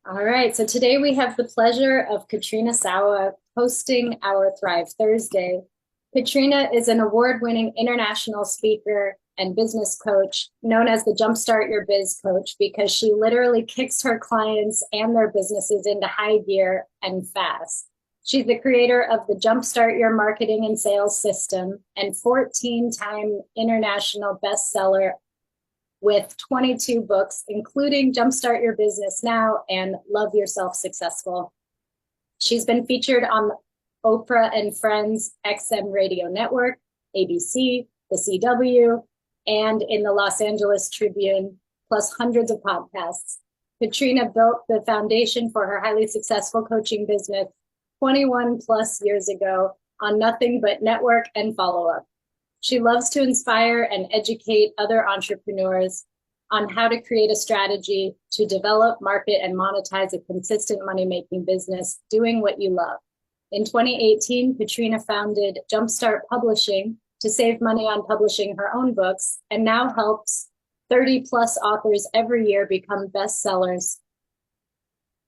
All right, so today we have the pleasure of Katrina Sawa hosting our Thrive Thursday. Katrina is an award-winning international speaker and business coach known as the Jumpstart Your Biz coach because she literally kicks her clients and their businesses into high gear and fast. She's the creator of the Jumpstart Your Marketing and Sales System and 14-time international bestseller with 22 books, including Jumpstart Your Business Now and Love Yourself Successful. She's been featured on Oprah and Friends XM Radio Network, ABC, the CW, and in the Los Angeles Tribune, plus hundreds of podcasts. Katrina built the foundation for her highly successful coaching business 21 plus years ago on nothing but network and follow-up. She loves to inspire and educate other entrepreneurs on how to create a strategy to develop, market, and monetize a consistent money-making business doing what you love. In 2018, Katrina founded Jumpstart Publishing to save money on publishing her own books and now helps 30 plus authors every year become bestsellers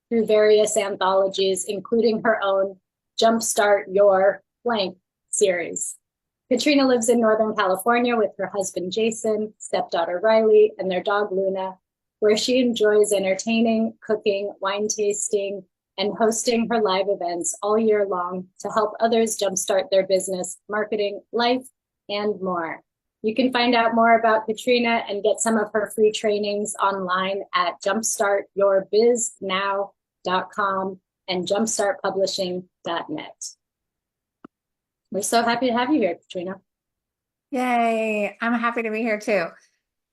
through various anthologies, including her own Jumpstart Your Blank series. Katrina lives in Northern California with her husband, Jason, stepdaughter, Riley, and their dog, Luna, where she enjoys entertaining, cooking, wine tasting, and hosting her live events all year long to help others jumpstart their business, marketing, life, and more. You can find out more about Katrina and get some of her free trainings online at jumpstartyourbiznaw.com and jumpstartpublishing.net. We're so happy to have you here, Katrina. Yay. I'm happy to be here too.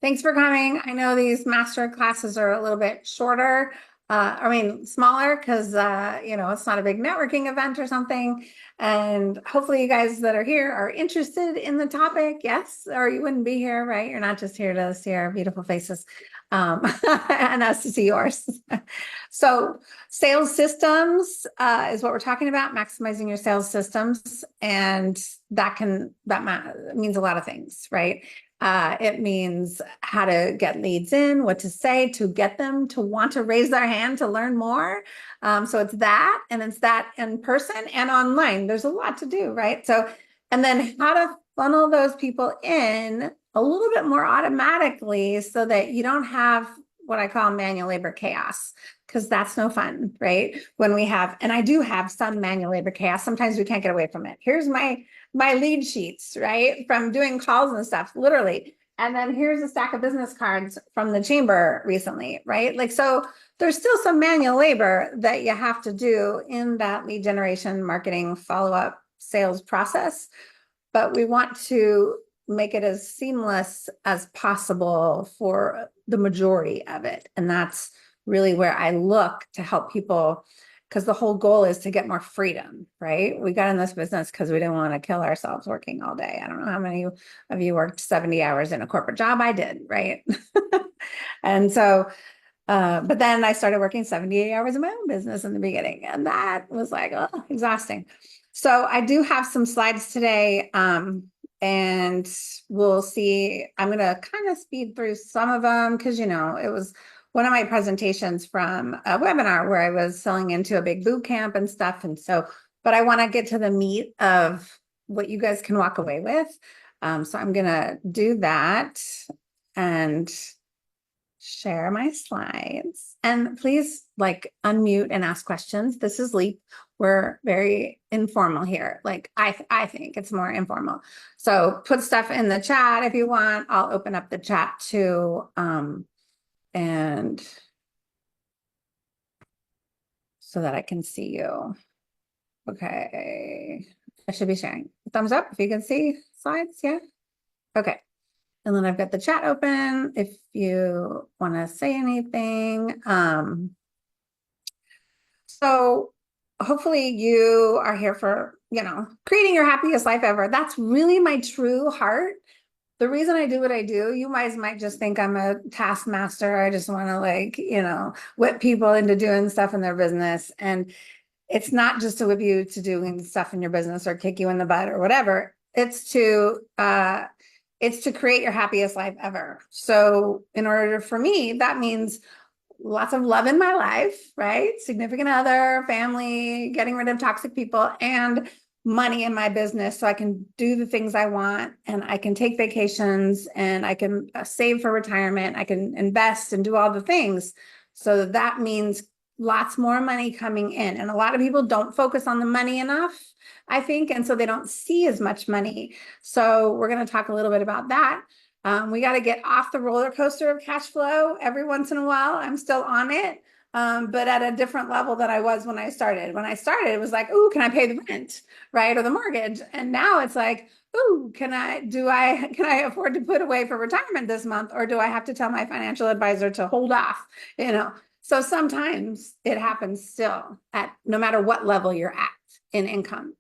Thanks for coming. I know these master classes are a little bit shorter. Smaller because, it's not a big networking event or something. And hopefully you guys that are here are interested in the topic. Yes, or you wouldn't be here, right? You're not just here to see our beautiful faces and us to see yours. So sales systems is what we're talking about, maximizing your sales systems. And that means a lot of things, right? It means how to get leads in, what to say to get them to want to raise their hand to learn more. So it's that, and it's that in person and online. There's a lot to do, right? So, and then how to funnel those people in a little bit more automatically so that you don't have what I call manual labor chaos, because that's no fun, right? When we have, and I do have some manual labor chaos. Sometimes we can't get away from it. Here's my lead sheets, right? From doing calls and stuff, literally. And then here's a stack of business cards from the chamber recently, right? Like, so there's still some manual labor that you have to do in that lead generation, marketing, follow-up, sales process. But we want to make it as seamless as possible for the majority of it. And that's really where I look to help people, because the whole goal is to get more freedom, right? We got in this business because we didn't want to kill ourselves working all day. I don't know how many of you worked 70 hours in a corporate job. I did, right? And so, but then I started working 78 hours in my own business in the beginning, and that was like, oh, exhausting. So I do have some slides today, and we'll see. I'm going to kind of speed through some of them because, it was one of my presentations from a webinar where I was selling into a big boot camp and stuff. And so, but I want to get to the meat of what you guys can walk away with. So I'm going to do that and share my slides, and please unmute and ask questions. This is Leap. We're very informal here. I think it's more informal. So put stuff in the chat if you want. I'll open up the chat too. And so that I can see you. Okay. I should be sharing. Thumbs up if you can see slides. Yeah. Okay. And then I've got the chat open if you want to say anything. So hopefully you are here for, creating your happiest life ever. That's really my true heart. The reason I do what I do, you guys might just think I'm a taskmaster. I just want to whip people into doing stuff in their business. And it's not just to whip you to doing stuff in your business or kick you in the butt or whatever. It's to create your happiest life ever. So in order for me, that means lots of love in my life, right? Significant other, family, getting rid of toxic people, and money in my business so I can do the things I want and I can take vacations and I can save for retirement. I can invest and do all the things. So that means lots more money coming in. And a lot of people don't focus on the money enough, I think, and so they don't see as much money. So we're going to talk a little bit about that. We got to get off the roller coaster of cash flow every once in a while. I'm still on it, but at a different level than I was when I started. When I started, it was like, "Ooh, can I pay the rent, right, or the mortgage?" And now it's like, "Ooh, can I afford to put away for retirement this month, or do I have to tell my financial advisor to hold off?" You know. So sometimes it happens still at no matter what level you're at in income.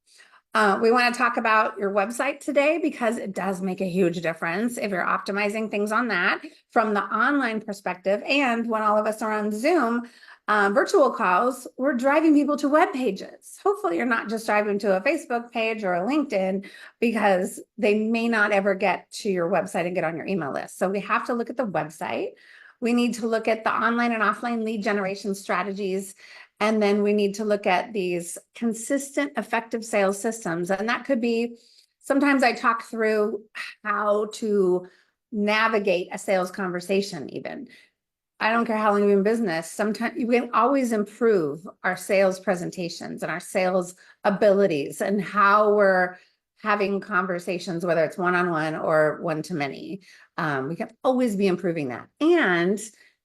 We want to talk about your website today because it does make a huge difference if you're optimizing things on that from the online perspective. And when all of us are on Zoom, virtual calls, we're driving people to web pages. Hopefully you're not just driving to a Facebook page or a LinkedIn because they may not ever get to your website and get on your email list. So we have to look at the website. We need to look at the online and offline lead generation strategies. And then we need to look at these consistent, effective sales systems. And that could be, sometimes I talk through how to navigate a sales conversation even. I don't care how long you've been in business. Sometimes you can always improve our sales presentations and our sales abilities and how we're having conversations, whether it's one-on-one or one-to-many. We can always be improving that. And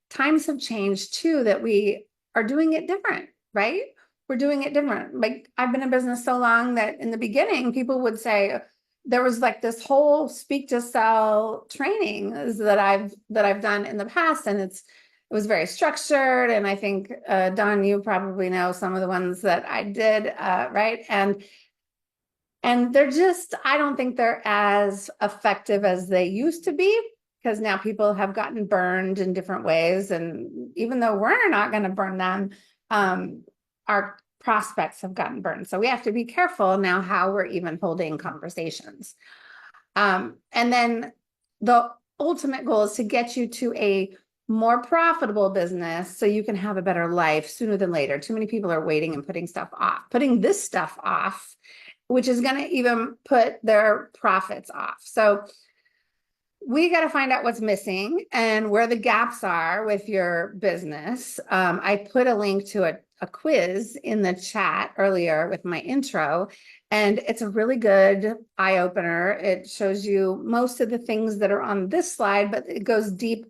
times have changed too, that we are doing it different, right? We're doing it different. Like I've been in business so long that in the beginning, people would say, there was like this whole speak to sell training that I've done in the past, and it was very structured. And I think Don, you probably know some of the ones that I did, right? And they're just, I don't think they're as effective as they used to be, because now people have gotten burned in different ways. And even though we're not going to burn them, our prospects have gotten burned. So we have to be careful now how we're even holding conversations. And then the ultimate goal is to get you to a more profitable business so you can have a better life sooner than later. Too many people are waiting and putting this stuff off, which is going to even put their profits off. So we got to find out what's missing and where the gaps are with your business. I put a link to a quiz in the chat earlier with my intro, and it's a really good eye opener. It shows you most of the things that are on this slide, but it goes deep,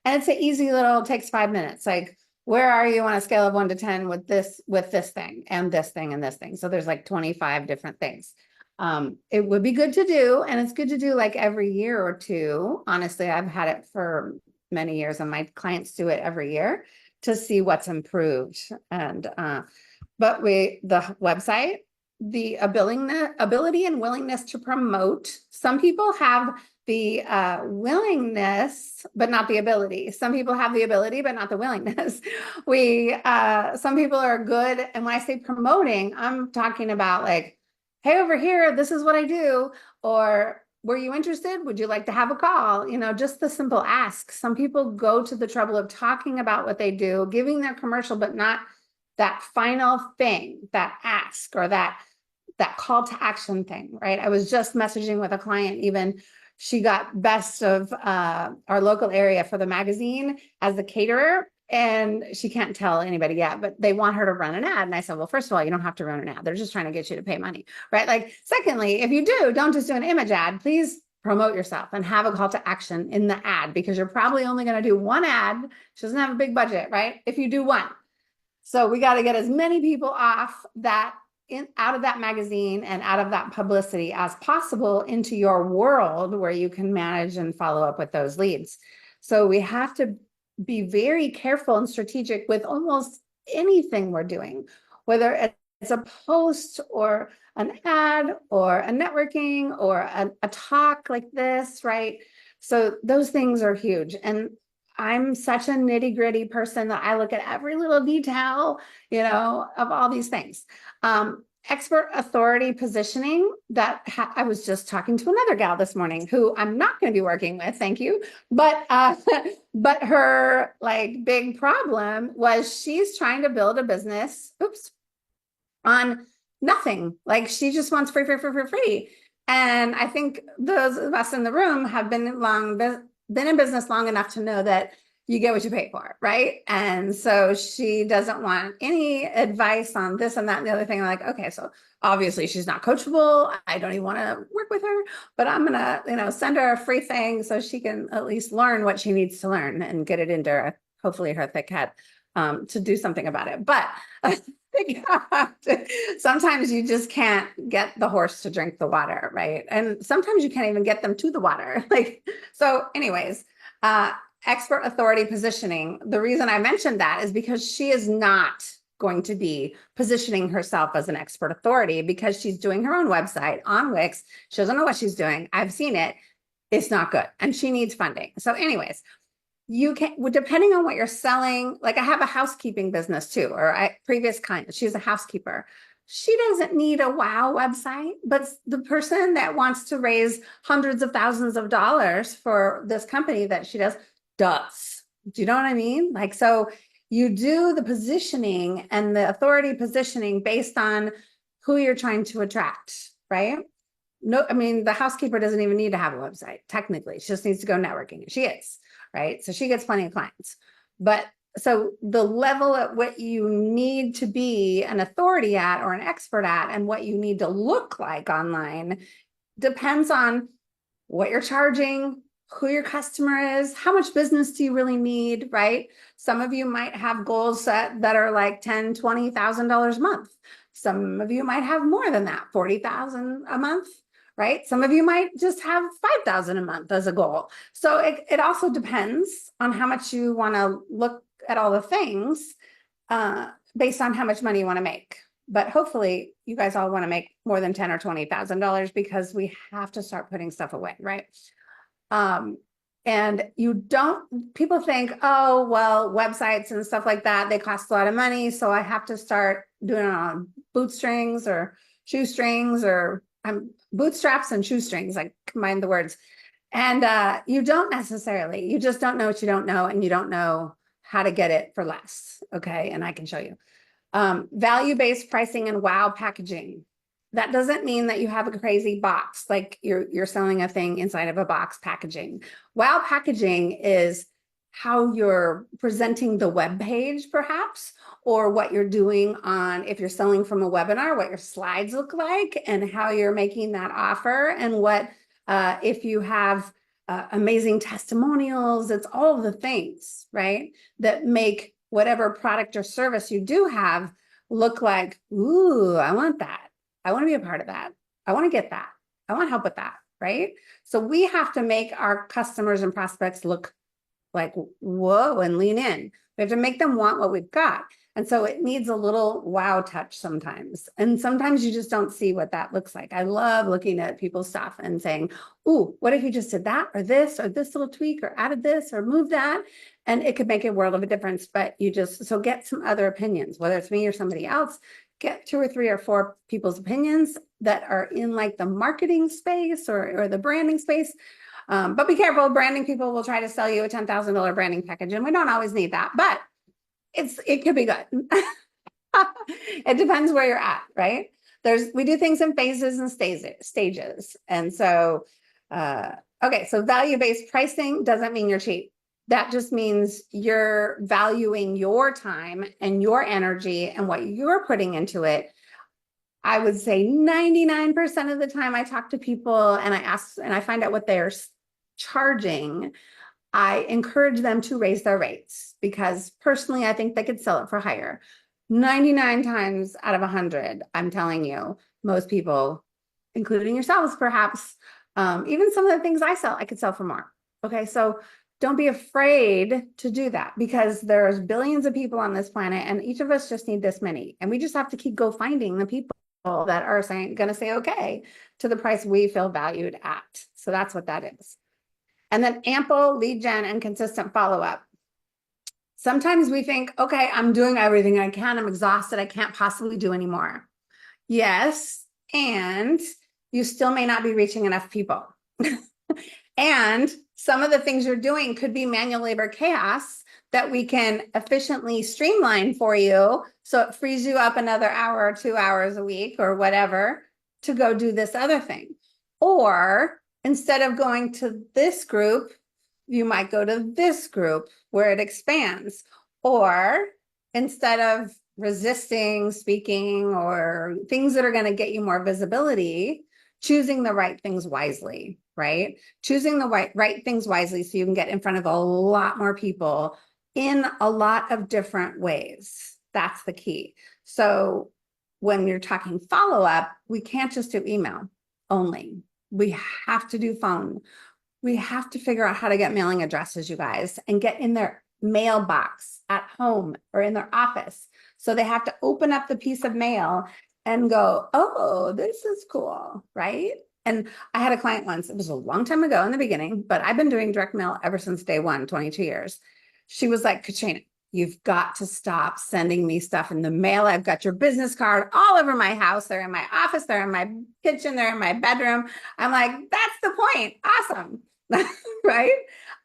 and it's an easy little, it takes 5 minutes. Like, where are you on a scale of 1 to 10 with this thing and this thing and this thing? So there's like 25 different things. It would be good to do, and it's good to do like every year or two. Honestly, I've had it for many years, and my clients do it every year to see what's improved. And but the website, the ability and willingness to promote. Some people have the willingness, but not the ability. Some people have the ability, but not the willingness. Some people are good. And when I say promoting, I'm talking about like, hey, over here, this is what I do. Or were you interested? Would you like to have a call? You know, just the simple ask. Some people go to the trouble of talking about what they do, giving their commercial, but not that final thing, that ask or that call to action thing, right? I was just messaging with a client, even she got best of our local area for the magazine as the caterer. And she can't tell anybody yet, but they want her to run an ad. And I said, well, first of all, you don't have to run an ad. They're just trying to get you to pay money, right? Like, secondly, if you do, don't just do an image ad. Please promote yourself and have a call to action in the ad, because you're probably only going to do one ad. She doesn't have a big budget, right? If you do one. So we got to get as many people off that out of that magazine and out of that publicity as possible into your world where you can manage and follow up with those leads. So we have to be very careful and strategic with almost anything we're doing, whether it's a post or an ad or a networking or a talk like this, right? So those things are huge. And I'm such a nitty-gritty person that I look at every little detail, you know, of all these things. expert authority positioning that I was just talking to another gal this morning who I'm not going to be working with, thank you. But but her like big problem was she's trying to build a business, oops, on nothing. Like she just wants free, free, free, free, free. And I think those of us in the room have been in business long enough to know that you get what you pay for, right? And so she doesn't want any advice on this and that and the other thing. I'm like, okay, so obviously she's not coachable. I don't even want to work with her, but I'm gonna, send her a free thing so she can at least learn what she needs to learn and get it into hopefully her thick head to do something about it. But sometimes you just can't get the horse to drink the water, right? And sometimes you can't even get them to the water. So anyways, expert authority positioning. The reason I mentioned that is because she is not going to be positioning herself as an expert authority because she's doing her own website on Wix. She doesn't know what she's doing. I've seen it. It's not good. And she needs funding. So anyways, you can, depending on what you're selling, like I have a housekeeping business too, or previous client, she's a housekeeper. She doesn't need a wow website, but the person that wants to raise hundreds of thousands of dollars for this company that she does. Do you know what I mean? So you do the positioning and the authority positioning based on who you're trying to attract, right? No, I mean, the housekeeper doesn't even need to have a website. Technically, she just needs to go networking. She is, right? So she gets plenty of clients. But so the level at what you need to be an authority at or an expert at and what you need to look like online depends on what you're charging, who your customer is, how much business do you really need, right? Some of you might have goals set that are like $10,000, $20,000 a month. Some of you might have more than that, 40,000 a month, right? Some of you might just have 5,000 a month as a goal. So it also depends on how much you want to look at all the things based on how much money you want to make. But hopefully you guys all want to make more than $10,000 or $20,000 because we have to start putting stuff away, right? And people think, oh, well, websites and stuff like that, they cost a lot of money. So I have to start doing it on bootstrings or shoestrings or bootstraps and shoestrings, I combine the words. And you don't necessarily, you just don't know what you don't know, and you don't know how to get it for less. Okay. And I can show you. Value-based pricing and wow packaging. That doesn't mean that you have a crazy box, like you're selling a thing inside of a box packaging. Wow packaging is how you're presenting the web page, perhaps, or what you're doing if you're selling from a webinar, what your slides look like and how you're making that offer, and what if you have amazing testimonials. It's all the things, right, that make whatever product or service you do have look like, ooh, I want that. I want to be a part of that. I want to get that. I want help with that, right? So we have to make our customers and prospects look like, whoa, and lean in. We have to make them want what we've got. And so it needs a little wow touch sometimes. And sometimes you just don't see what that looks like. I love looking at people's stuff and saying, ooh, what if you just did that or this little tweak or added this or moved that? And it could make a world of a difference. But so get some other opinions, whether it's me or somebody else. Get 2 or 3 or 4 people's opinions that are in like the marketing space or the branding space. But be careful, branding people will try to sell you a $10,000 branding package, and we don't always need that, but it could be good. It depends where you're at, right? We do things in phases and stages. And so, okay, so value-based pricing doesn't mean you're cheap. That just means you're valuing your time and your energy and what you're putting into it. I would say 99% of the time I talk to people and I find out what they're charging, I encourage them to raise their rates because personally, I think they could sell it for higher. 99 times out of 100, I'm telling you, most people, including yourselves, perhaps, even some of the things I sell, I could sell for more. Okay, so don't be afraid to do that because there's billions of people on this planet and each of us just need this many. And we just have to keep finding the people that are going to say okay to the price we feel valued at. So that's what that is. And then ample lead gen and consistent follow-up. Sometimes we think, okay, I'm doing everything I can. I'm exhausted. I can't possibly do anymore. Yes. And you still may not be reaching enough people. And some of the things you're doing could be manual labor chaos that we can efficiently streamline for you. So it frees you up another hour or 2 hours a week or whatever to go do this other thing. Or instead of going to this group, you might go to this group where it expands. Or instead of resisting speaking or things that are going to get you more visibility, choosing the right things wisely, right? Choosing the right things wisely so you can get in front of a lot more people in a lot of different ways. That's the key. So when you're talking follow-up, we can't just do email only. We have to do phone. We have to figure out how to get mailing addresses, you guys, and get in their mailbox at home or in their office. So they have to open up the piece of mail and go, oh, this is cool, right? And I had a client once, it was a long time ago in the beginning, but I've been doing direct mail ever since day one, 22 years. She was like, Katrina, you've got to stop sending me stuff in the mail. I've got your business card all over my house. They're in my office. They're in my kitchen. They're in my bedroom. I'm like, that's the point. Awesome. Right?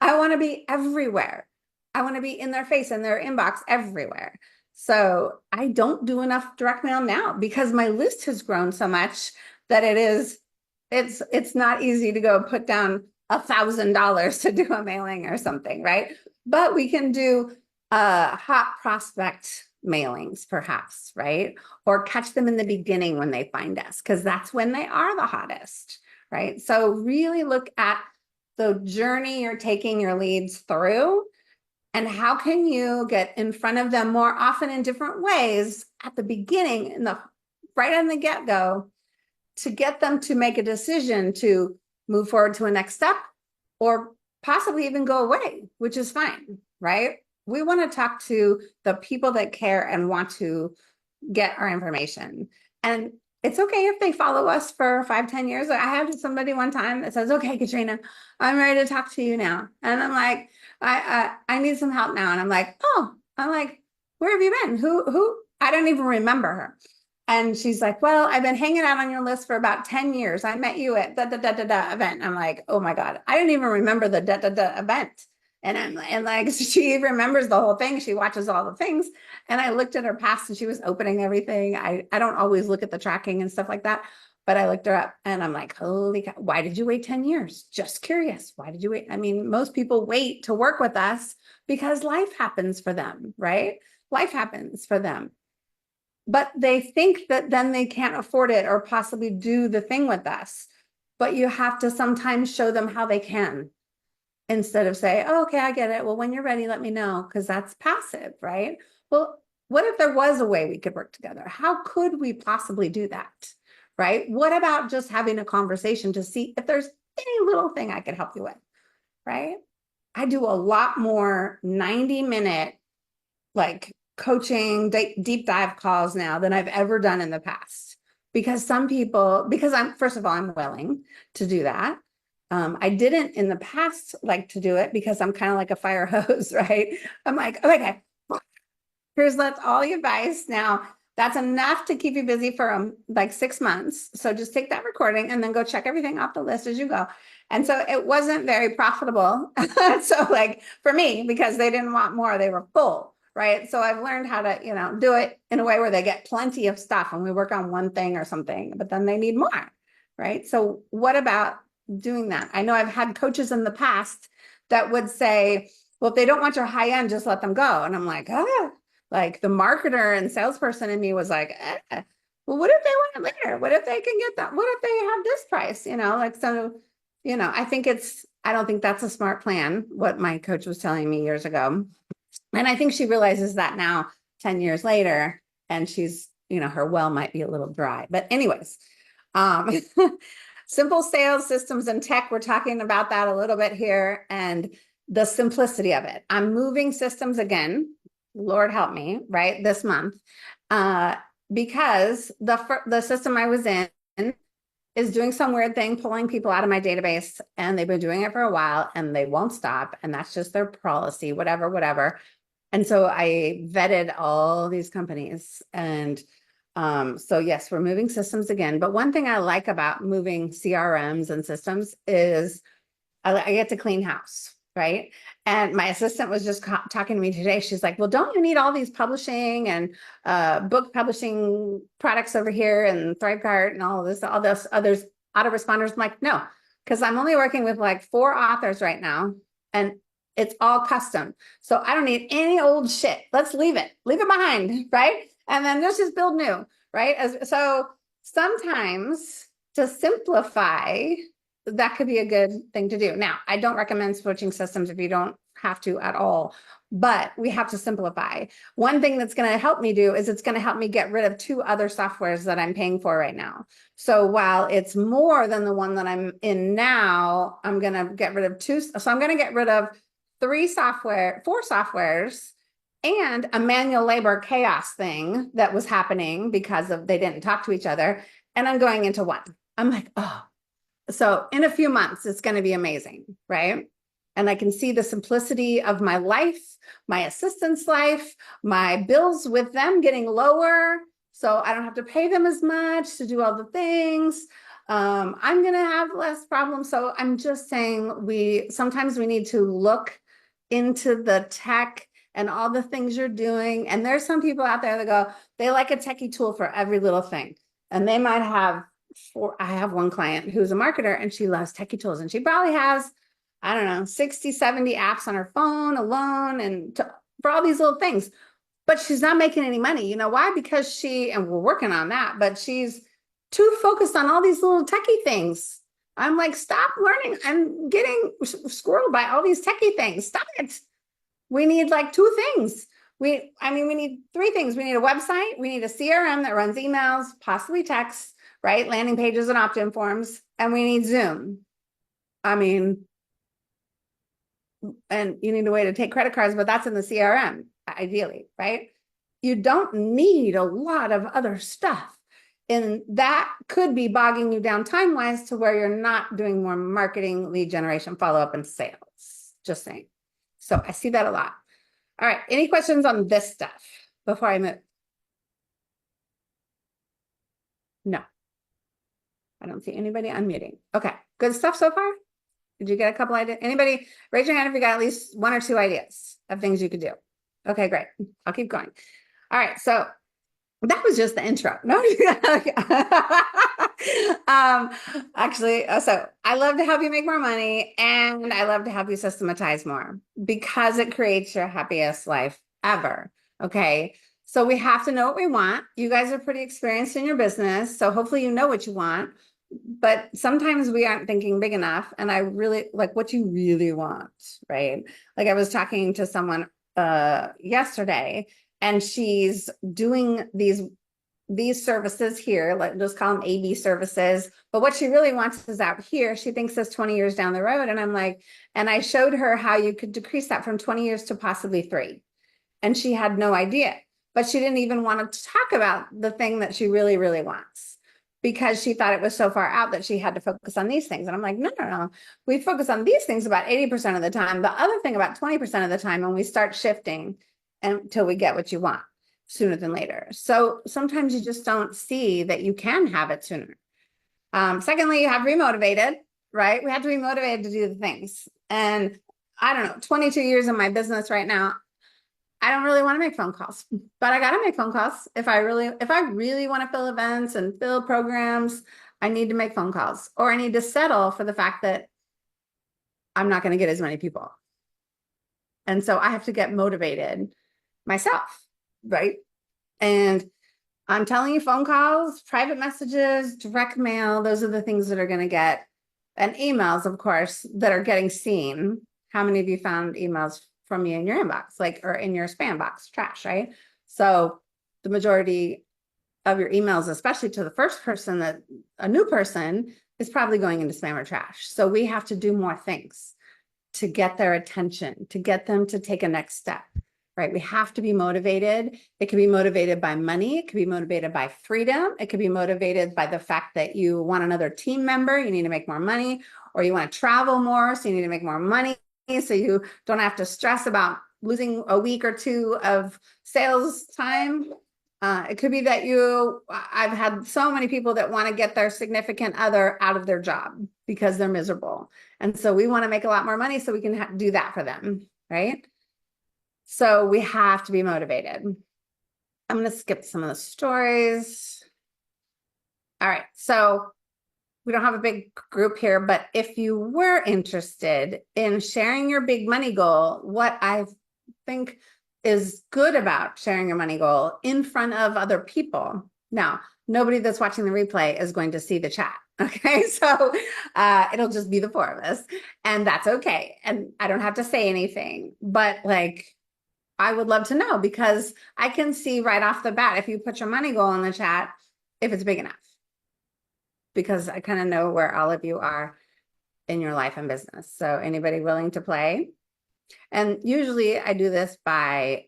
I want to be everywhere. I want to be in their face, in their inbox, everywhere. So I don't do enough direct mail now because my list has grown so much that it's not easy to go put down $1,000 to do a mailing or something, right? But we can do hot prospect mailings, perhaps, right? Or catch them in the beginning when they find us, because that's when they are the hottest, right? So really look at the journey you're taking your leads through and how can you get in front of them more often in different ways at the beginning, right on the get-go, to get them to make a decision to move forward to a next step or possibly even go away, which is fine, right? We want to talk to the people that care and want to get our information. And it's okay if they follow us for 5-10 years. I had somebody one time that says, okay, Katrina, I'm ready to talk to you now. And I'm like, I need some help now. And I'm like, where have you been? Who? I don't even remember her. And she's like, well, I've been hanging out on your list for about 10 years. I met you at da event. I'm like, oh my God, I didn't even remember the da event. And like, she remembers the whole thing. She watches all the things. And I looked at her past and she was opening everything. I don't always look at the tracking and stuff like that, but I looked her up and I'm like, holy cow, why did you wait 10 years? Just curious. Why did you wait? I mean, most people wait to work with us because life happens for them, right? Life happens for them. But they think that then they can't afford it or possibly do the thing with us. But you have to sometimes show them how they can instead of say, oh, okay, I get it. Well, when you're ready, let me know, because that's passive, right? Well, what if there was a way we could work together? How could we possibly do that, right? What about just having a conversation to see if there's any little thing I could help you with, right? I do a lot more 90-minute like coaching, deep dive calls now than I've ever done in the past. Because some people, because first of all, I'm willing to do that. I didn't in the past like to do it because I'm kind of like a fire hose, right? I'm like, okay, that's all the advice. Now, that's enough to keep you busy for like 6 months. So just take that recording and then go check everything off the list as you go. And so it wasn't very profitable. So like for me, because they didn't want more, they were full, right? So I've learned how to, do it in a way where they get plenty of stuff and we work on one thing or something, but then they need more, right? So what about doing that? I know I've had coaches in the past that would say, well, if they don't want your high end, just let them go. And I'm like, like the marketer and salesperson in me was like, well, what if they want it later? What if they can get that? What if they have this price? I don't think that's a smart plan, what my coach was telling me years ago. And I think she realizes that now, 10 years later, and she's, her well might be a little dry. But anyways, simple sales systems and tech, we're talking about that a little bit here and the simplicity of it. I'm moving systems again, Lord help me, right, this month, because the system I was in is doing some weird thing, pulling people out of my database, and they've been doing it for a while and they won't stop. And that's just their policy, whatever. And so I vetted all these companies and So yes, we're moving systems again. But one thing I like about moving CRMs and systems is I get to clean house, right? And my assistant was just talking to me today. She's like, well, don't you need all these publishing and book publishing products over here and ThriveCart and all this others autoresponders? I'm like, no, because I'm only working with like 4 authors right now, and it's all custom. So I don't need any old shit. Let's leave it behind, right? And then let's just build new, right? So sometimes to simplify, that could be a good thing to do. Now, I don't recommend switching systems if you don't have to at all, but we have to simplify. One thing that's going to help me do is it's going to help me get rid of 2 other softwares that I'm paying for right now. So while it's more than the one that I'm in now, I'm going to get rid of 2. So I'm going to get rid of 4 softwares and a manual labor chaos thing that was happening because of they didn't talk to each other. And I'm going into 1. I'm like, oh, so in a few months, it's going to be amazing, right? And I can see the simplicity of my life, my assistant's life, my bills with them getting lower. So I don't have to pay them as much to do all the things. I'm going to have less problems. So I'm just saying sometimes we need to look into the tech and all the things you're doing. And there's some people out there that go, they like a techie tool for every little thing. And they might have I have one client who's a marketer and she loves techie tools, and she probably has, I don't know, 60, 70 apps on her phone alone and for all these little things, but she's not making any money. You know why? Because and we're working on that, but she's too focused on all these little techie things. I'm like, stop learning. I'm getting squirreled by all these techie things. Stop it. We need like 2 things. We need 3 things. We need a website. We need a CRM that runs emails, possibly text, right? Landing pages and opt-in forms. And we need Zoom. And you need a way to take credit cards, but that's in the CRM, ideally, right? You don't need a lot of other stuff. And that could be bogging you down time-wise to where you're not doing more marketing, lead generation, follow-up, and sales. Just saying. So I see that a lot. All right. Any questions on this stuff before I move? No. I don't see anybody unmuting. Okay. Good stuff so far? Did you get a couple ideas? Anybody raise your hand if you got at least 1 or 2 ideas of things you could do. Okay, great. I'll keep going. All right. So that was just the intro. No, actually, so I love to help you make more money, and I love to help you systematize more because it creates your happiest life ever. Okay. So we have to know what we want. You guys are pretty experienced in your business, so hopefully you know what you want, but sometimes we aren't thinking big enough. And I really like what you really want, right? Like I was talking to someone yesterday, and she's doing these services here, like just call them AB services. But what she really wants is out here. She thinks it's 20 years down the road. And I'm like, and I showed her how you could decrease that from 20 years to possibly 3. And she had no idea, but she didn't even want to talk about the thing that she really, really wants because she thought it was so far out that she had to focus on these things. And I'm like, no, no, no. We focus on these things about 80% of the time, the other thing about 20% of the time, and we start shifting until we get what you want sooner than later. So sometimes you just don't see that you can have it sooner. Secondly, you have remotivated, right? We have to be motivated to do the things. And I don't know, 22 years in my business right now, I don't really want to make phone calls, but I got to make phone calls. If I really want to fill events and fill programs, I need to make phone calls, or I need to settle for the fact that I'm not going to get as many people. And so I have to get motivated myself, right? And I'm telling you, phone calls, private messages, direct mail, those are the things that are going to get, and emails, of course, that are getting seen. How many of you found emails from me in your inbox, like, or in your spam box, trash, right? So the majority of your emails, especially to the first person, that a new person, is probably going into spam or trash. So we have to do more things to get their attention, to get them to take a next step, right? We have to be motivated. It can be motivated by money. It can be motivated by freedom. It could be motivated by the fact that you want another team member, you need to make more money, or you want to travel more, so you need to make more money, so you don't have to stress about losing a week or 2 of sales time. It could be that I've had so many people that want to get their significant other out of their job because they're miserable. And so we want to make a lot more money so we can do that for them, right? So we have to be motivated. I'm going to skip some of the stories. All right. So we don't have a big group here, but if you were interested in sharing your big money goal, what I think is good about sharing your money goal in front of other people. Now, nobody that's watching the replay is going to see the chat. Okay. So it'll just be the four of us, and that's okay. And I don't have to say anything, but like, I would love to know, because I can see right off the bat if you put your money goal in the chat, if it's big enough, because I kind of know where all of you are in your life and business. So anybody willing to play? And usually I do this by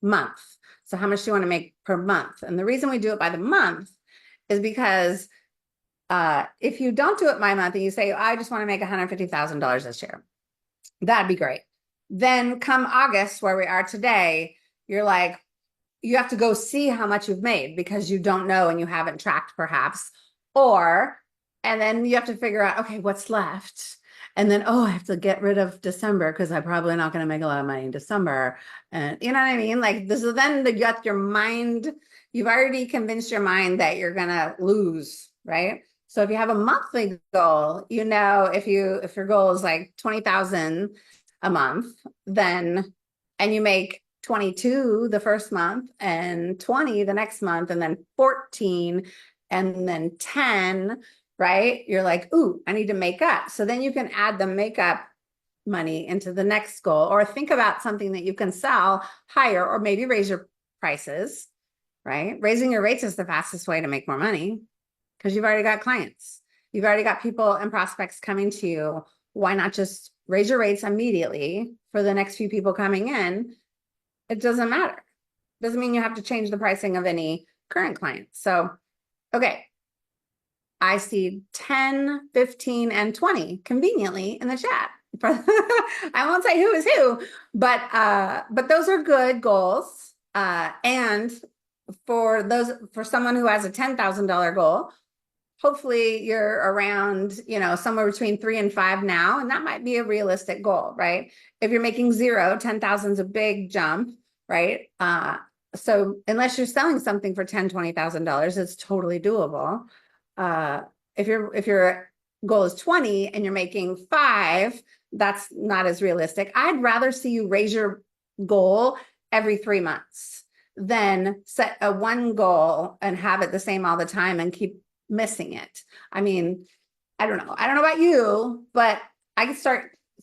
month. So how much do you want to make per month? And the reason we do it by the month is because if you don't do it by month and you say, I just want to make $150,000 this year, that'd be great. Then come August, where we are today, you're like, you have to go see how much you've made because you don't know and you haven't tracked perhaps. And then you have to figure out, okay, what's left? And then, oh, I have to get rid of December because I'm probably not going to make a lot of money in December. And you know what I mean? Like this is then you got your mind, you've already convinced your mind that you're going to lose, right? So if you have a monthly goal, you know, if your goal is like 20,000 a month, then, and you make 22 the first month and 20 the next month, and then 14 and then 10, right? You're like, ooh, I need to make up. So then you can add the makeup money into the next goal, or think about something that you can sell higher, or maybe raise your prices, right? Raising your rates is the fastest way to make more money because you've already got clients. You've already got people and prospects coming to you. Why not just raise your rates immediately for the next few people coming in? It doesn't matter. Doesn't mean you have to change the pricing of any current clients. So, okay. I see 10, 15, and 20 conveniently in the chat. I won't say who is who, but those are good goals. And for someone who has a $10,000 goal, hopefully you're around, somewhere between 3 and 5 now, and that might be a realistic goal, right? If you're making zero, 10,000 is a big jump, right? So unless you're selling something for $10,000, $20,000, it's totally doable. If your goal is 20 and you're making 5, that's not as realistic. I'd rather see you raise your goal every 3 months than set a one goal and have it the same all the time and keep missing it. I mean, I don't know about you, but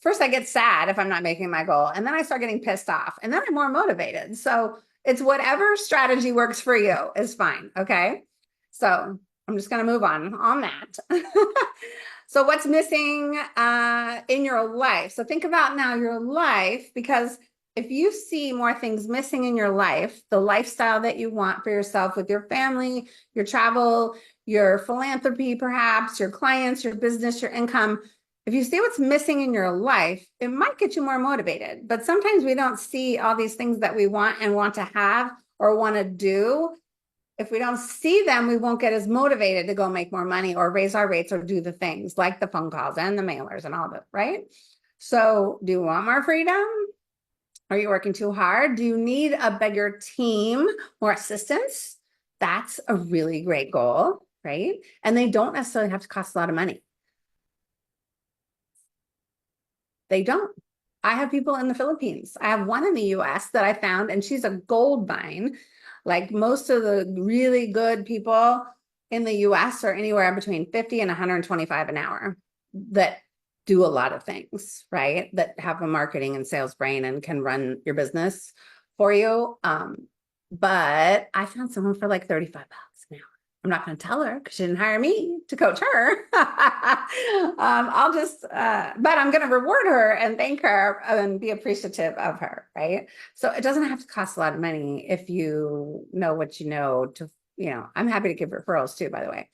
first I get sad if I'm not making my goal, and then I start getting pissed off, and then I'm more motivated. So it's whatever strategy works for you is fine. Okay. So I'm just going to move on that. So what's missing in your life? So think about now your life, because if you see more things missing in your life, the lifestyle that you want for yourself with your family, your travel, your philanthropy, perhaps your clients, your business, your income, if you see what's missing in your life, it might get you more motivated. But sometimes we don't see all these things that we want and want to have or want to do. If we don't see them, we won't get as motivated to go make more money or raise our rates or do the things like the phone calls and the mailers and all that, right? So do you want more freedom? Are you working too hard? Do you need a bigger team, more assistance? That's a really great goal, right? And they don't necessarily have to cost a lot of money. They don't. I have people in the Philippines. I have one in the US that I found, and she's a gold mine. Like most of the really good people in the US are anywhere between 50 and 125 an hour that do a lot of things, right? That have a marketing and sales brain and can run your business for you. But I found someone for like 35 bucks an hour. I'm not going to tell her because she didn't hire me to coach her. But I'm going to reward her and thank her and be appreciative of her, right? So it doesn't have to cost a lot of money if you know what you know I'm happy to give referrals too, by the way.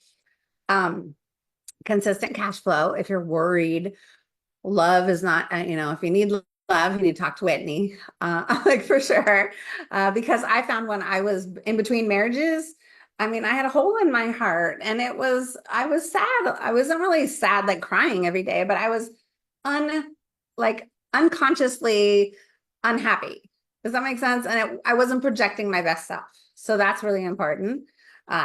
Consistent cash flow. If you're worried, love is not, if you need love, you need to talk to Whitney, like for sure. Because I found when I was in between marriages, I mean, I had a hole in my heart and I was sad. I wasn't really sad, like crying every day, but I was like unconsciously unhappy. Does that make sense? And I wasn't projecting my best self. So that's really important.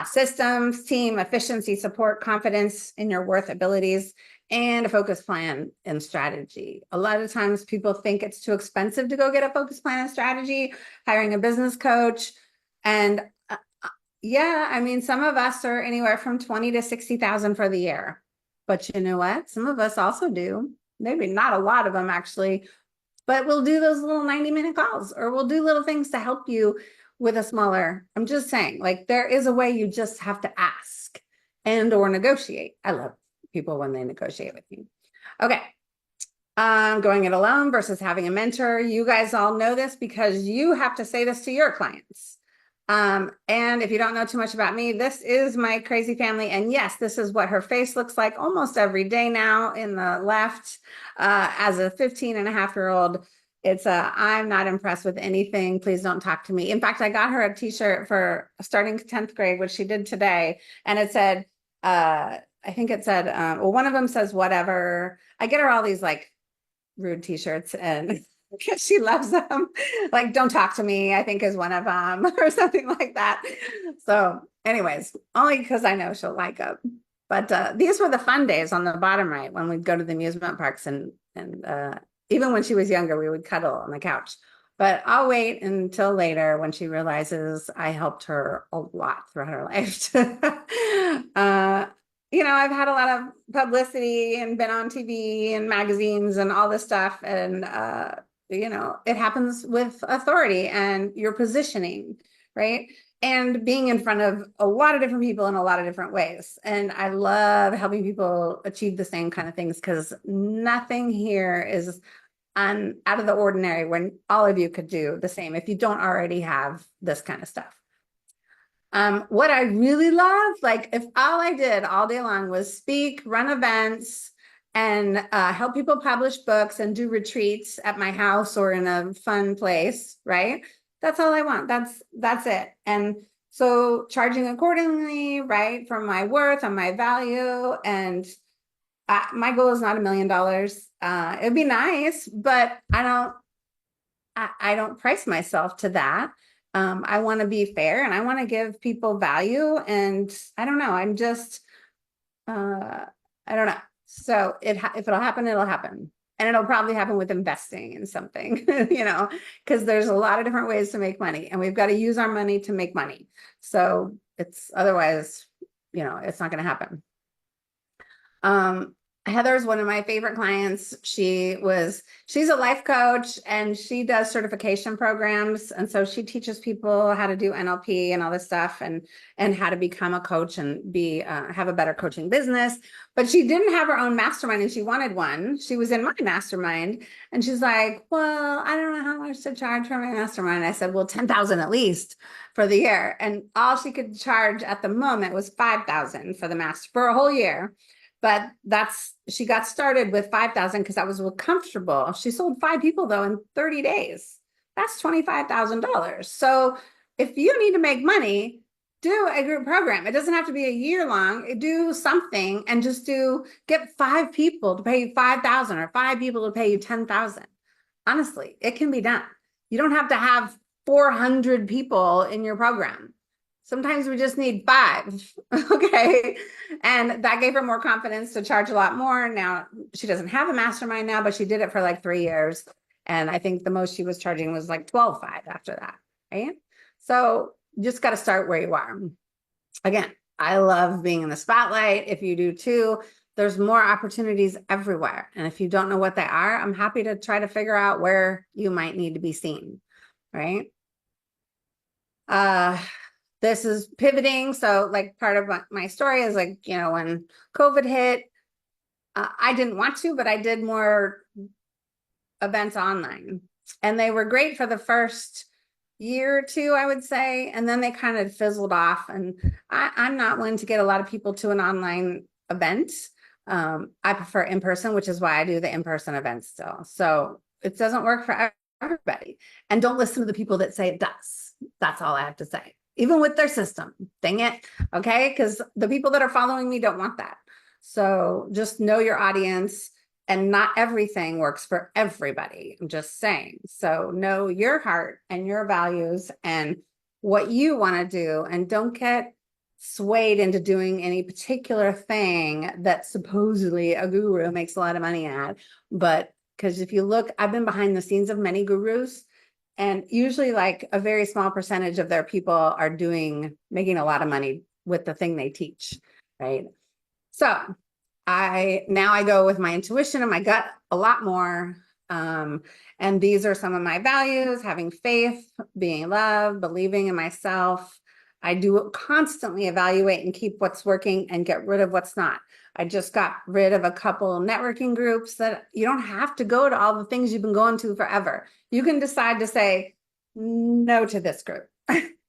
Systems, team, efficiency, support, confidence in your worth, abilities, and a focus plan and strategy. A lot of times people think it's too expensive to go get a focus plan and strategy, hiring a business coach. And yeah, I mean, some of us are anywhere from 20 to 60,000 for the year. But you know what? Some of us also do. Maybe not a lot of them actually, but we'll do those little 90-minute calls or we'll do little things to help you with a smaller. I'm just saying, like, there is a way, you just have to ask and or negotiate. I love people when they negotiate with me. Okay. Going it alone versus having a mentor. You guys all know this because you have to say this to your clients. And if you don't know too much about me, this is my crazy family. And yes, this is what her face looks like almost every day now in the left. As a 15-and-a-half-year-old, it's I'm not impressed with anything. Please don't talk to me. In fact, I got her a t-shirt for starting 10th grade, which she did today. And it said, I think it said, well, one of them says, whatever. I get her all these like rude t-shirts and because she loves them. Like, don't talk to me, I think is one of them or something like that. So anyways, only because I know she'll like them. But these were the fun days on the bottom right when we'd go to the amusement parks and even when she was younger, we would cuddle on the couch. But I'll wait until later when she realizes I helped her a lot throughout her life. I've had a lot of publicity and been on TV and magazines and all this stuff. And it happens with authority and your positioning, right? And being in front of a lot of different people in a lot of different ways. And I love helping people achieve the same kind of things because nothing here is out of the ordinary when all of you could do the same if you don't already have this kind of stuff. What I really love, like if all I did all day long was speak, run events, and help people publish books and do retreats at my house or in a fun place, right? That's all I want. That's it. And so charging accordingly, right, for my worth and my value. And my goal is not $1 million. It'd be nice, but I don't price myself to that. I want to be fair and I want to give people value. And I don't know. I don't know. So if it'll happen, it'll happen. And it'll probably happen with investing in something, because there's a lot of different ways to make money and we've got to use our money to make money. So it's otherwise, it's not going to happen. Heather's one of my favorite clients. She's a life coach and she does certification programs. And so she teaches people how to do NLP and all this stuff and how to become a coach and have a better coaching business. But she didn't have her own mastermind and she wanted one. She was in my mastermind and she's like, well, I don't know how much to charge for my mastermind. I said, well, 10,000 at least for the year. And all she could charge at the moment was 5,000 for the master for a whole year. But she got started with 5,000 because that was comfortable. She sold 5 people though in 30 days. That's $25,000. So if you need to make money, do a group program. It doesn't have to be a year long. Do something and just get 5 people to pay you 5,000 or 5 people to pay you 10,000. Honestly, it can be done. You don't have to have 400 people in your program. Sometimes we just need 5. Okay. And that gave her more confidence to charge a lot more. Now she doesn't have a mastermind now, but she did it for like 3 years. And I think the most she was charging was like 12,500 after that. Right. So you just got to start where you are. Again, I love being in the spotlight. If you do too, there's more opportunities everywhere. And if you don't know what they are, I'm happy to try to figure out where you might need to be seen. Right. This is pivoting. So like part of my story is like, when COVID hit, I didn't want to, but I did more events online and they were great for the first year or two, I would say. And then they kind of fizzled off and I'm not willing to get a lot of people to an online event. I prefer in-person, which is why I do the in-person events still. So it doesn't work for everybody. And don't listen to the people that say it does. That's all I have to say. Even with their system, dang it. Okay. Because the people that are following me don't want that. So just know your audience, and not everything works for everybody. I'm just saying. So know your heart and your values and what you want to do, and don't get swayed into doing any particular thing that supposedly a guru makes a lot of money at. But because if you look, I've been behind the scenes of many gurus, and usually like a very small percentage of their people are making a lot of money with the thing they teach, right? So I go with my intuition and my gut a lot more. And these are some of my values: having faith, being loved, believing in myself. I do constantly evaluate and keep what's working and get rid of what's not. I just got rid of a couple networking groups that you don't have to go to all the things you've been going to forever. You can decide to say no to this group.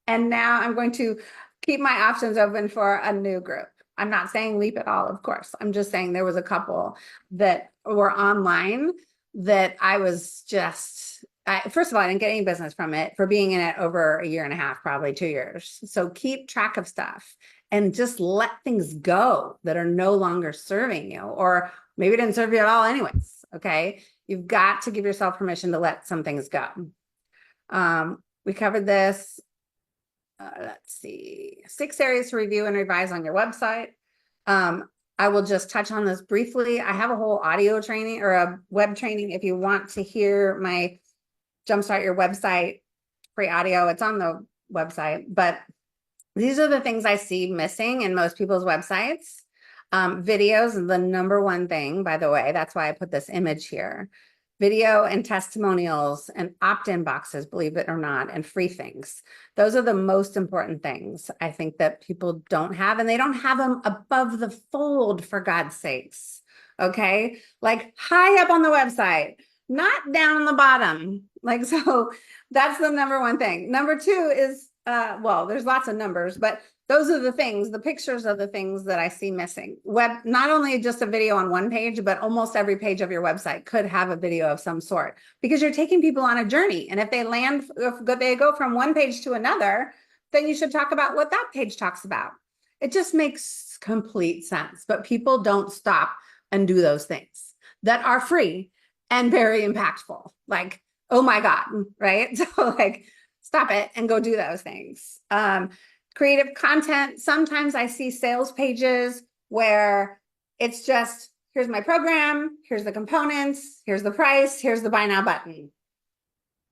And now I'm going to keep my options open for a new group. I'm not saying leap at all, of course. I'm just saying there was a couple that were online that I was just, first of all, I didn't get any business from it for being in it over a year and a half, probably 2 years. So keep track of stuff and just let things go that are no longer serving you, or maybe didn't serve you at all anyways. Okay. You've got to give yourself permission to let some things go. We covered this. Let's see, 6 areas to review and revise on your website. I will just touch on this briefly. I have a whole audio training or a web training. If you want to hear my Jumpstart Your Website free audio, it's on the website. But these are the things I see missing in most people's websites. Videos are the number one thing, by the way. That's why I put this image here. Video and testimonials and opt-in boxes, believe it or not, and free things. Those are the most important things I think that people don't have, and they don't have them above the fold, for God's sakes. Okay, like high up on the website, not down on the bottom. Like, so that's the number one thing. Number two is, well, there's lots of numbers, but those are the things, the pictures are the things that I see missing. Not only just a video on one page, but almost every page of your website could have a video of some sort, because you're taking people on a journey. And if they go from one page to another, then you should talk about what that page talks about. It just makes complete sense. But people don't stop and do those things that are free and very impactful. Like, oh my God, right? So like, stop it and go do those things. Creative content. Sometimes I see sales pages where it's just, here's my program, here's the components, here's the price, here's the buy now button.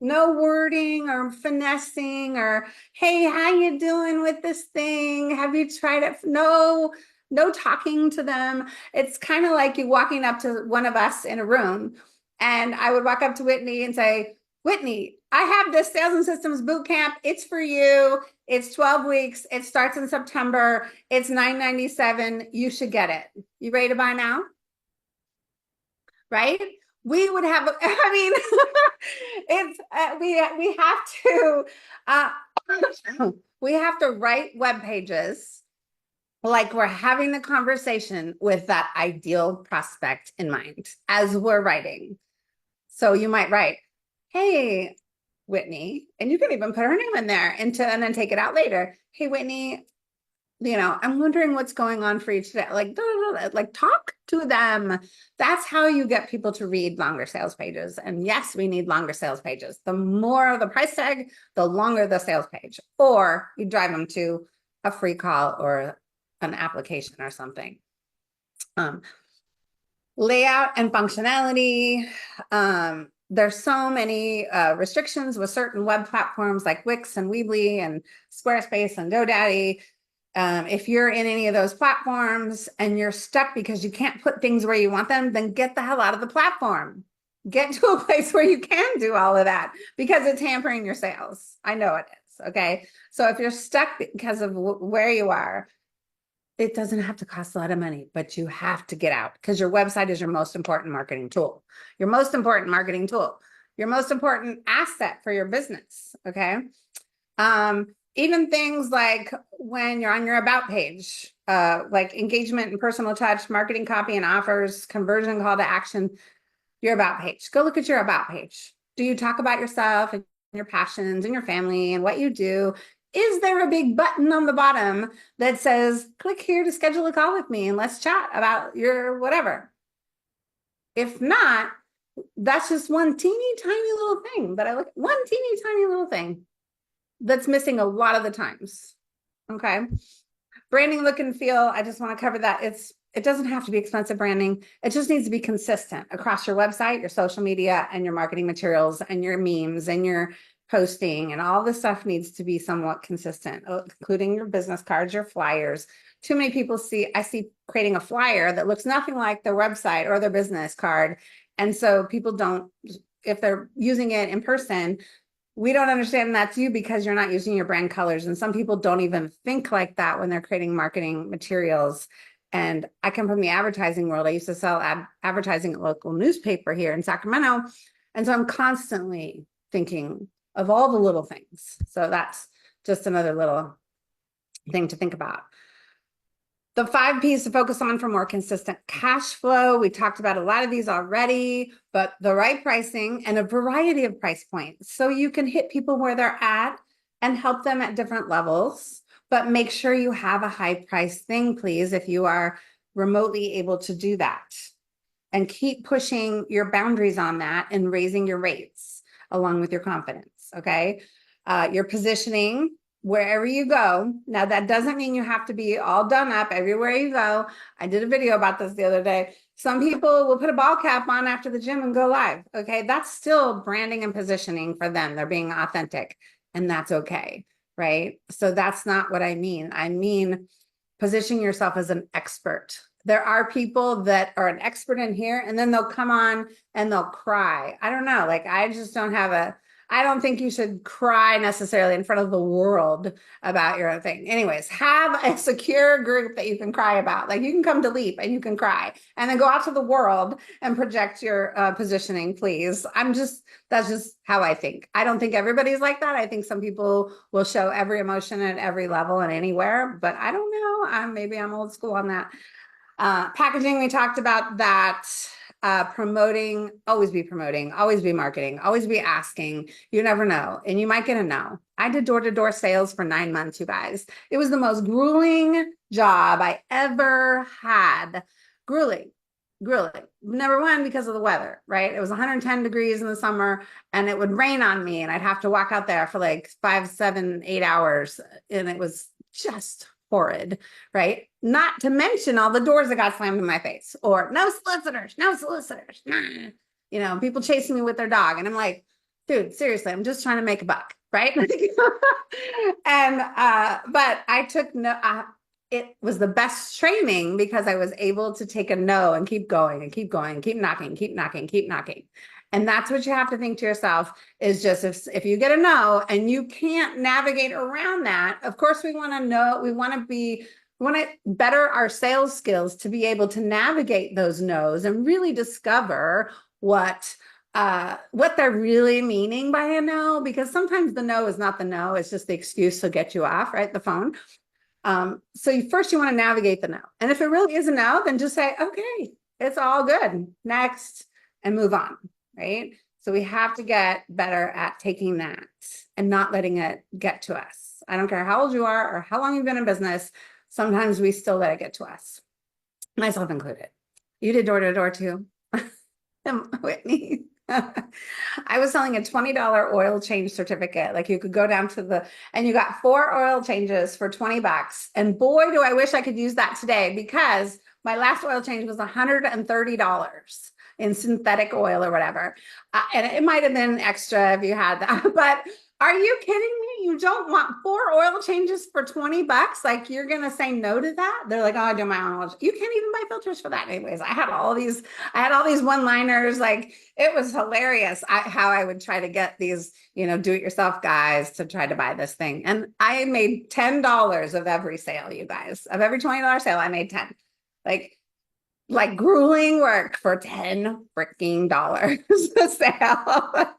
No wording or finessing or, hey, how you doing with this thing? Have you tried it? No talking to them. It's kind of like you walking up to one of us in a room, and I would walk up to Whitney and say, Whitney, I have this sales and systems boot camp. It's for you. It's 12 weeks. It starts in September. It's $9.97. You should get it. You ready to buy now? Right? We would have, I mean, it's, we have to, we have to write web pages like we're having the conversation with that ideal prospect in mind as we're writing. So you might write, hey, Whitney, and you can even put her name in there and then take it out later. Hey, Whitney, I'm wondering what's going on for you today. Like talk to them. That's how you get people to read longer sales pages. And yes, we need longer sales pages. The more the price tag, the longer the sales page, or you drive them to a free call or an application or something. Layout and functionality. There's so many restrictions with certain web platforms like Wix and Weebly and Squarespace and GoDaddy. If you're in any of those platforms and you're stuck because you can't put things where you want them, then get the hell out of the platform. Get to a place where you can do all of that, because it's hampering your sales. I know it is. Okay. So if you're stuck because of where you are, it doesn't have to cost a lot of money, but you have to get out, because your website is your most important marketing tool. Your most important marketing tool. Your most important asset for your business. Okay. Even things like when you're on your about page, like engagement and personal touch, marketing copy and offers, conversion, call to action. your about page. Go look at your about page. Do you talk about yourself and your passions and your family and what you do? Is there a big button on the bottom that says, click here to schedule a call with me and let's chat about your whatever? If not, that's just one teeny tiny little thing that I look, one teeny tiny little thing that's missing a lot of the times. Okay. Branding, look and feel. I just want to cover that. It doesn't have to be expensive branding. It just needs to be consistent across your website, your social media, and your marketing materials, and your memes, and your posting, and all this stuff needs to be somewhat consistent, including your business cards, your flyers. Too many people I see creating a flyer that looks nothing like their website or their business card. And so people don't, if they're using it in person, we don't understand that's you because you're not using your brand colors. And some people don't even think like that when they're creating marketing materials. And I come from the advertising world. I used to sell advertising at local newspaper here in Sacramento. And so I'm constantly thinking of all the little things. So that's just another little thing to think about. The 5 P's to focus on for more consistent cash flow. We talked about a lot of these already, but the right pricing and a variety of price points. So you can hit people where they're at and help them at different levels, but make sure you have a high price thing, please, if you are remotely able to do that. And keep pushing your boundaries on that and raising your rates along with your confidence, okay? Your positioning, wherever you go. Now, that doesn't mean you have to be all done up everywhere you go. I did a video about this the other day. Some people will put a ball cap on after the gym and go live. Okay, that's still branding and positioning for them. They're being authentic, and that's okay, right? So that's not what I mean. I mean, position yourself as an expert. There are people that are an expert in here, and then they'll come on and they'll cry. I don't know. Like, I just don't have I don't think you should cry necessarily in front of the world about your own thing. Anyways, have a secure group that you can cry about. Like, you can come to Leap and you can cry and then go out to the world and project your positioning, please. That's just how I think. I don't think everybody's like that. I think some people will show every emotion at every level and anywhere, but I don't know. Maybe I'm old school on that. Packaging, we talked about that. Promoting, always be marketing, always be asking. You never know, and you might get a no. I did door-to-door sales for 9 months, you guys. It was the most grueling job I ever had. Grueling. Number one, because of the weather, right? It was 110 degrees in the summer, and it would rain on me, and I'd have to walk out there for like 5, 7, 8 hours, and it was just horrid, right? Not to mention all the doors that got slammed in my face, or no solicitors, nah. You know, people chasing me with their dog. And I'm like, dude, seriously, I'm just trying to make a buck, right? And, but I took it was the best training because I was able to take a no and keep going and keep going, keep knocking. And that's what you have to think to yourself is just if you get a no and you can't navigate around that, of course, we want to know, we want to better our sales skills to be able to navigate those no's and really discover what they're really meaning by a no, because sometimes the no is not the no, it's just the excuse to get you off, right? The phone. So first you want to navigate the no. And if it really is a no, then just say, okay, it's all good. Next, and move on. Right? So we have to get better at taking that and not letting it get to us. I don't care how old you are or how long you've been in business. Sometimes we still let it get to us, myself included. You did door-to-door too, Whitney. I was selling a $20 oil change certificate. Like, you could go down to and you got 4 oil changes for $20. And boy, do I wish I could use that today, because my last oil change was $130 in synthetic oil or whatever. And it might have been extra if you had that, but are you kidding me? You don't want 4 oil changes for $20? Like, you're going to say no to that? They're like, oh, I do my own oil. You can't even buy filters for that anyways. I had all these one-liners. Like, it was hilarious how I would try to get these, do-it-yourself guys to try to buy this thing. And I made $10 of every sale, you guys. Of every $20 sale, I made 10. Like grueling work for $10 freaking a sale.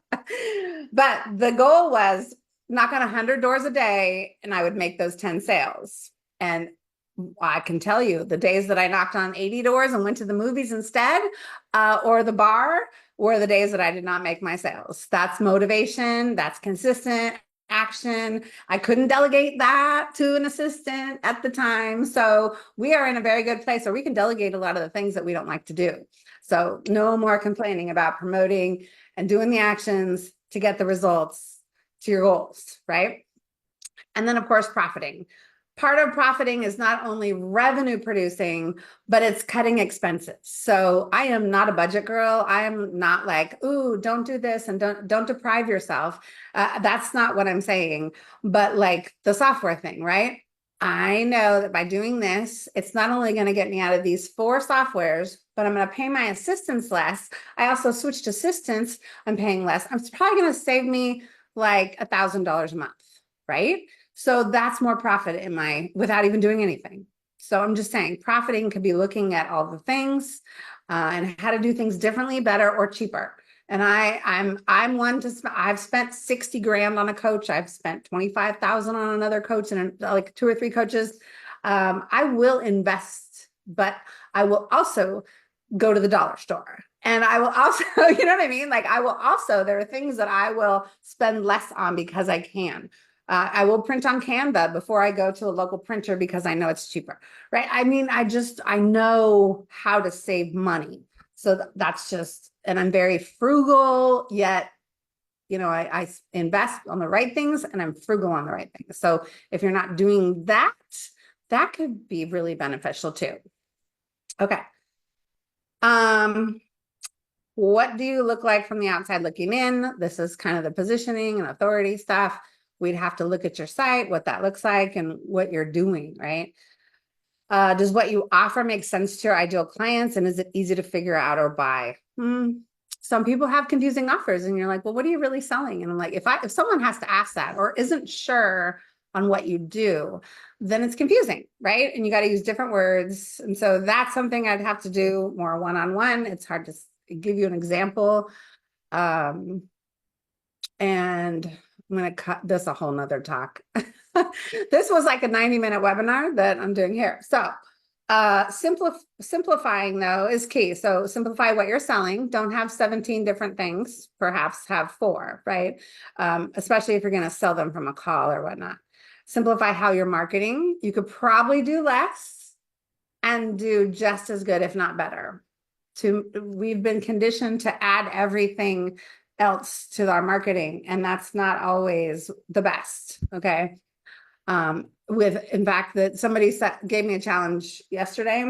But the goal was knock on 100 doors a day, and I would make those 10 sales. And I can tell you, the days that I knocked on 80 doors and went to the movies instead, or the bar, were the days that I did not make my sales. That's motivation. That's consistent action. I couldn't delegate that to an assistant at the time. So we are in a very good place where we can delegate a lot of the things that we don't like to do. So no more complaining about promoting and doing the actions to get the results to your goals, right? And then, of course, profiting. Part of profiting is not only revenue producing, but it's cutting expenses. So I am not a budget girl. I am not like, ooh, don't do this and don't deprive yourself. That's not what I'm saying. But like the software thing, right? I know that by doing this, it's not only going to get me out of these 4 softwares, but I'm going to pay my assistants less. I also switched assistants. I'm paying less. I'm probably going to save me like $1,000 a month, right? So that's more profit in without even doing anything. So I'm just saying profiting could be looking at all the things and how to do things differently, better, or cheaper. And I'm one to, I've spent 60 grand on a coach. I've spent 25,000 on another coach and like 2 or 3 coaches. I will invest, but I will also go to the dollar store. And I will also, you know what I mean? Like I will also, there are things that I will spend less on because I can. I will print on Canva before I go to a local printer because I know it's cheaper, right? I mean, I know how to save money. So that's just, and I'm very frugal, yet, you know, I invest on the right things and I'm frugal on the right things. So if you're not doing that, that could be really beneficial too. Okay. What do you look like from the outside looking in? This is kind of the positioning and authority stuff. We'd have to look at your site, what that looks like and what you're doing, right? Does what you offer make sense to your ideal clients? And is it easy to figure out or buy? Some people have confusing offers and you're like, well, what are you really selling? And I'm like, if someone has to ask that or isn't sure on what you do, then it's confusing, right? And you got to use different words. And so that's something I'd have to do more one-on-one. It's hard to give you an example. And I'm going to cut this a whole nother talk. This was like a 90-minute webinar that I'm doing here. So simplifying though is key. So simplify what you're selling. Don't have 17 different things, perhaps have 4, right? Especially if you're going to sell them from a call or whatnot. Simplify how you're marketing. You could probably do less and do just as good, if not better. We've been conditioned to add everything else to our marketing, and that's not always the best. Okay. In fact, that somebody gave me a challenge yesterday.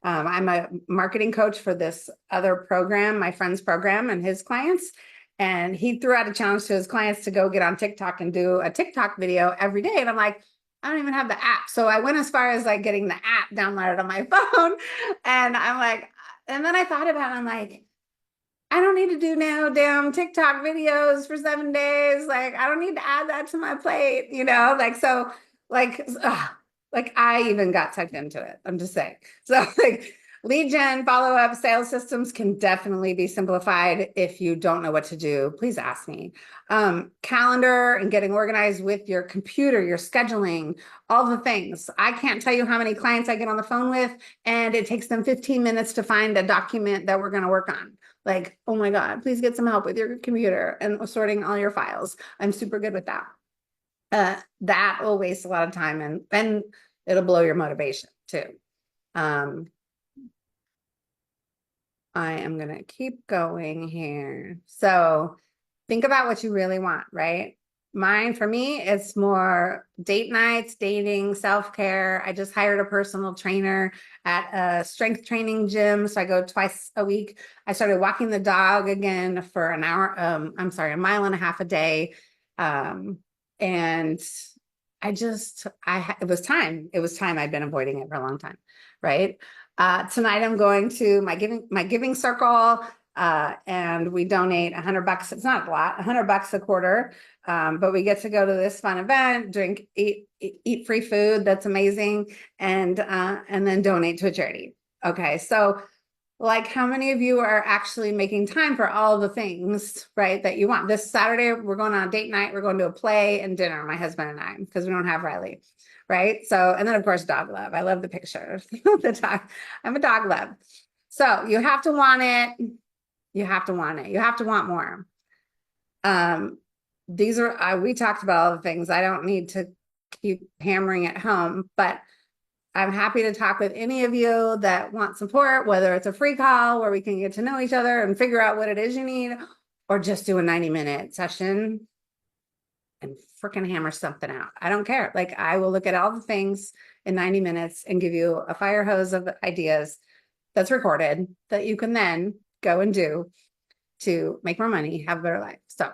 I'm a marketing coach for this other program, my friend's program and his clients. And he threw out a challenge to his clients to go get on TikTok and do a TikTok video every day. And I'm like, I don't even have the app. So I went as far as like getting the app downloaded on my phone. And I'm like, and then I thought about it, I'm like, I don't need to do now damn TikTok videos for 7 days. Like, I don't need to add that to my plate, you know? Like, so like I even got sucked into it. I'm just saying. So like lead gen, follow-up, sales systems can definitely be simplified. If you don't know what to do, please ask me. Calendar and getting organized with your computer, your scheduling, all the things. I can't tell you how many clients I get on the phone with, and it takes them 15 minutes to find a document that we're going to work on. Like, oh my God, please get some help with your computer and sorting all your files. I'm super good with that. That will waste a lot of time and it'll blow your motivation too. I am going to keep going here. So think about what you really want, right? Mine, for me, it's more date nights, dating, self-care. I just hired a personal trainer at a strength training gym. So I go twice a week. I started walking the dog again for an hour. I'm sorry, 1.5 miles a day. And it was time. It was time. I'd been avoiding it for a long time. Right. Tonight I'm going to my giving circle. And we donate $100. It's not a lot, $100 a quarter. But we get to go to this fun event, eat free food. That's amazing. And then donate to a charity. Okay. So like how many of you are actually making time for all the things, right, that you want? This Saturday, we're going on a date night. We're going to a play and dinner, my husband and I, because we don't have Riley. Right. So, and then of course, dog love. I love the pictures. The dog. I'm a dog love. So you have to want it. You have to want it. You have to want more. Um, these are, we talked about all the things. I don't need to keep hammering it home, but I'm happy to talk with any of you that want support, whether it's a free call where we can get to know each other and figure out what it is you need, or just do a 90-minute session and freaking hammer something out. I don't care. Like, I will look at all the things in 90 minutes and give you a fire hose of ideas that's recorded that you can then go and do to make more money, have a better life. So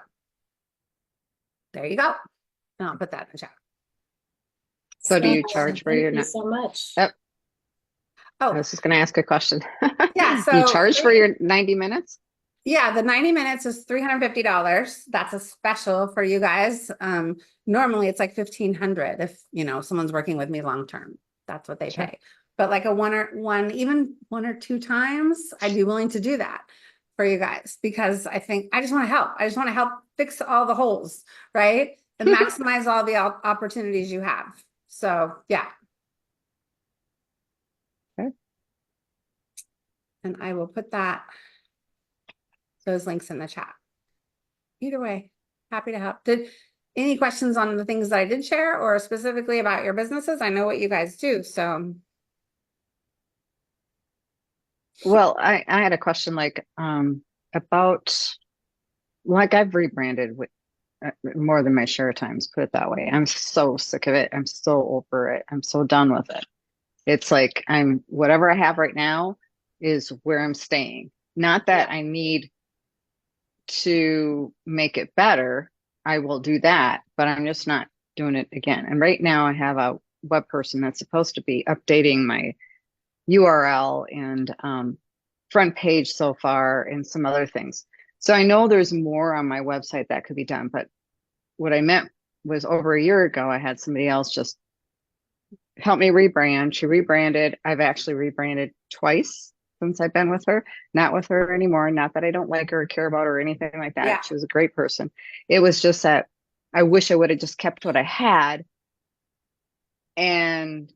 there you go. And I'll put that in the chat. So do you Awesome. charge for Thank your you so much. Yep. I Oh, was just going to ask a question. yeah. You So charge for your 90 minutes? yeah, the 90 minutes is $350. That's a special for you guys. Normally it's like 1,500 if, you know, someone's working with me long-term. That's what they Sure. pay. But like even one or two times, I'd be willing to do that for you guys, because I think I just want to help. I just want to help fix all the holes, right? And maximize all the opportunities you have. So yeah. Okay. And I will put those links in the chat. Either way, happy to help. Did any questions on the things that I did share, or specifically about your businesses? I know what you guys do, so. Well, I had a question about, like, I've rebranded with more than my share of times, put it that way. I'm so sick of it. I'm so over it. I'm so done with it. It's like whatever I have right now is where I'm staying. Not that I need to make it better. I will do that, but I'm just not doing it again. And right now I have a web person that's supposed to be updating my URL and front page so far and some other things. So I know there's more on my website that could be done, but what I meant was over a year ago, I had somebody else just help me rebrand. She rebranded. I've actually rebranded twice since I've been with her. Not with her anymore. Not that I don't like her or care about her or anything like that. Yeah. She was a great person. It was just that I wish I would have just kept what I had. And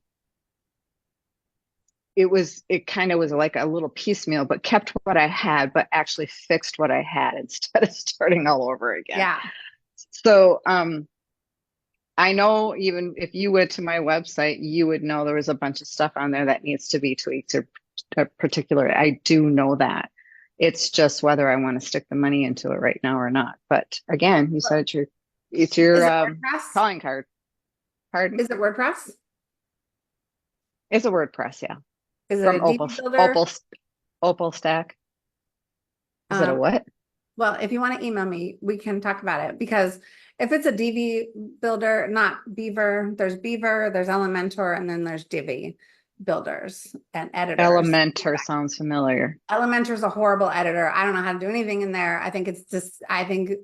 it kind of was like a little piecemeal, but kept what I had, but actually fixed what I had instead of starting all over again. Yeah. So I know even if you went to my website, you would know there was a bunch of stuff on there that needs to be tweaked or particular. I do know that. It's just whether I want to stick the money into it right now or not. But again, you said it's your Is it WordPress? calling card. Pardon? Is it WordPress? It's a WordPress, yeah. Is it From a DB builder? Opal Stack. Is it a what? Well, if you want to email me, we can talk about it, because if it's a DV builder, not Beaver, there's Elementor, and then there's Divi builders and editors. Elementor sounds familiar. Elementor is a horrible editor. I don't know how to do anything in there. I think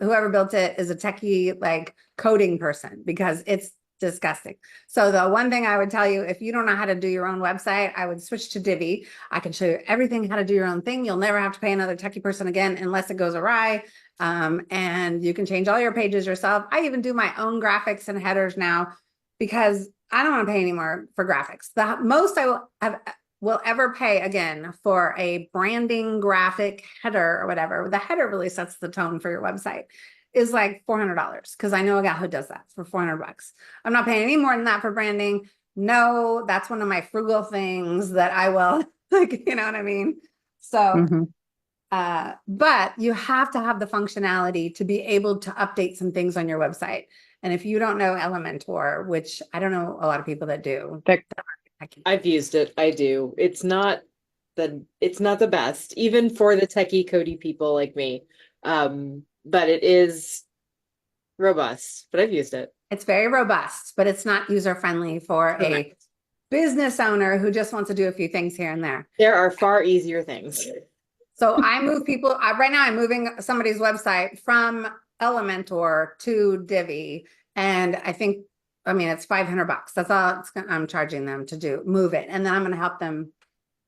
whoever built it is a techie, like, coding person, because it's disgusting. So the one thing I would tell you, if you don't know how to do your own website, I would switch to Divi. I can show you everything, how to do your own thing. You'll never have to pay another techie person again unless it goes awry. And you can change all your pages yourself. I even do my own graphics and headers now, because I don't want to pay anymore for graphics. The most I will ever pay again for a branding graphic header or whatever, the header really sets the tone for your website, is like $400, because I know a guy who does that for $400. I'm not paying any more than that for branding. No, that's one of my frugal things that I will, like, you know what I mean? So, but you have to have the functionality to be able to update some things on your website. And if you don't know Elementor, which I don't know a lot of people that do. I've used it. I do. It's not the best, even for the techie codey people like me. But it is robust, but I've used it. It's very robust, but it's not user-friendly for a business owner who just wants to do a few things here and there. There are far easier things. So I move people, right now I'm moving somebody's website from Elementor to Divi. And I mean, it's $500. That's all I'm charging them to move it. And then I'm going to help them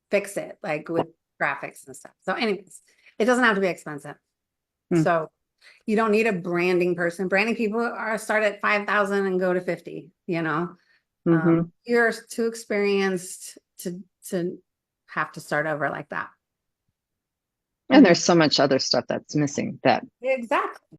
fix it, like with graphics and stuff. So anyways, it doesn't have to be expensive. So you don't need a branding person. Branding people start at 5,000 and go to 50, you know. You're too experienced to have to start over like that. And there's so much other stuff that's missing that Exactly.